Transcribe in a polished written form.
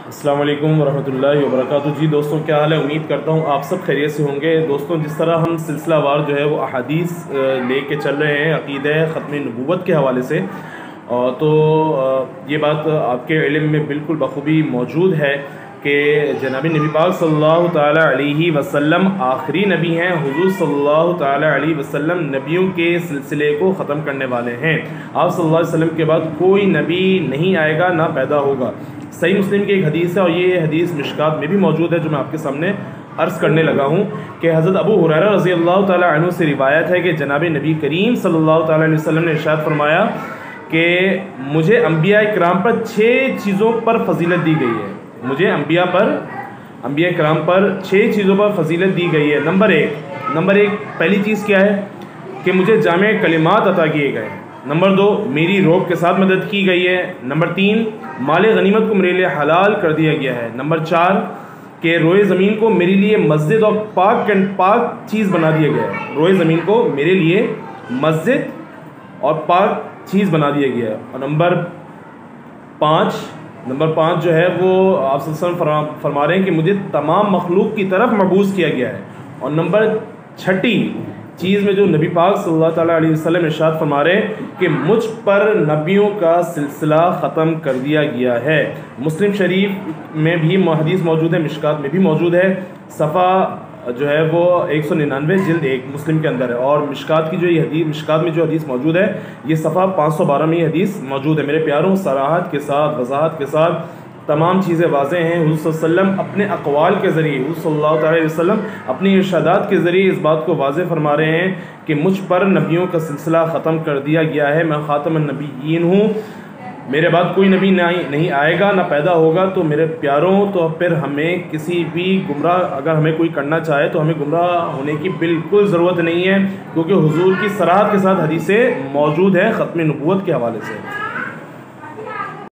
السلام علیکم ورحمۃ اللہ وبرکاتہ۔ جی دوستوں، کیا حال ہے؟ امید کرتا ہوں آپ سب خیریت سے ہوں گے۔ دوستوں، جس طرح ہم سلسلہ وار جو ہے وہ احادیث لے کے چل رہے ہیں عقیدہ ختم نبوت کے حوالے سے، تو یہ بات آپ کے علم میں بالکل بخوبی موجود ہے کہ جناب نبی پاک صلی اللہ تعالیٰ علیہ وسلم آخری نبی ہیں۔ حضور صلی اللہ تعالیٰ علیہ وسلم نبیوں کے سلسلے کو ختم کرنے والے ہیں۔ آپ صلی اللہ علیہ وسلم کے بعد کوئی نبی نہیں آئے گا، نہ پیدا ہوگا۔ صحیح مسلم کی ایک حدیث ہے، اور یہ حدیث مشکات میں بھی موجود ہے، جو میں آپ کے سامنے عرض کرنے لگا ہوں کہ حضرت ابو ہریرہ رضی اللہ تعالیٰ عنہ سے روایت ہے کہ جناب نبی کریم صلی اللہ تعالیٰ علیہ وسلم نے ارشاد فرمایا کہ مجھے انبیاء کرام پر 6 چیزوں پر فضیلت دی گئی ہے۔ مجھے انبیاء کرام پر 6 چیزوں پر فضیلت دی گئی ہے۔ نمبر ایک پہلی چیز کیا ہے کہ مجھے جامع کلمات عطا کیے گئے۔ نمبر 2، میری روح کے ساتھ مدد کی گئی ہے۔ نمبر 3، مال غنیمت کو میرے لیے حلال کر دیا گیا ہے۔ نمبر 4، کہ روئے زمین کو میرے لیے مسجد اور پاک چیز بنا دیا گیا ہے۔ روئے زمین کو میرے لیے مسجد اور پاک چیز بنا دیا گیا ہے۔ اور نمبر 5 جو ہے وہ آپ صلی اللہ علیہ وسلم فرما رہے ہیں کہ مجھے تمام مخلوق کی طرف مبعوث کیا گیا ہے۔ اور نمبر 6 چیز میں جو نبی پاک صلی اللہ تعالیٰ علیہ وسلم ارشاد فرما رہے ہیں کہ مجھ پر نبیوں کا سلسلہ ختم کر دیا گیا ہے۔ مسلم شریف میں بھی حدیث موجود ہے، مشکات میں بھی موجود ہے، صفحہ جو ہے وہ 199 جلد 1 مسلم کے اندر ہے، اور مشکات میں جو حدیث موجود ہے یہ صفحہ 512 میں یہ حدیث موجود ہے۔ میرے پیاروں، صراحت کے ساتھ، وضاحت کے ساتھ تمام چیزیں واضح ہیں۔ حضور صلی اللہ علیہ وسلم اپنے اقوال کے ذریعے، حضور صلی اللہ تعالیٰ علیہ وسلم اپنی ارشادات کے ذریعے اس بات کو واضح فرما رہے ہیں کہ مجھ پر نبیوں کا سلسلہ ختم کر دیا گیا ہے۔ میں خاتم النبیین ہوں، میرے بعد کوئی نبی نہیں آئے گا، نہ پیدا ہوگا۔ تو میرے پیاروں، تو پھر ہمیں کسی بھی اگر ہمیں کوئی کرنا چاہے تو ہمیں گمراہ ہونے کی بالکل ضرورت نہیں ہے، کیونکہ حضور کی صراحت کے ساتھ حدیثیں موجود ہیں ختم نبوت کے حوالے سے۔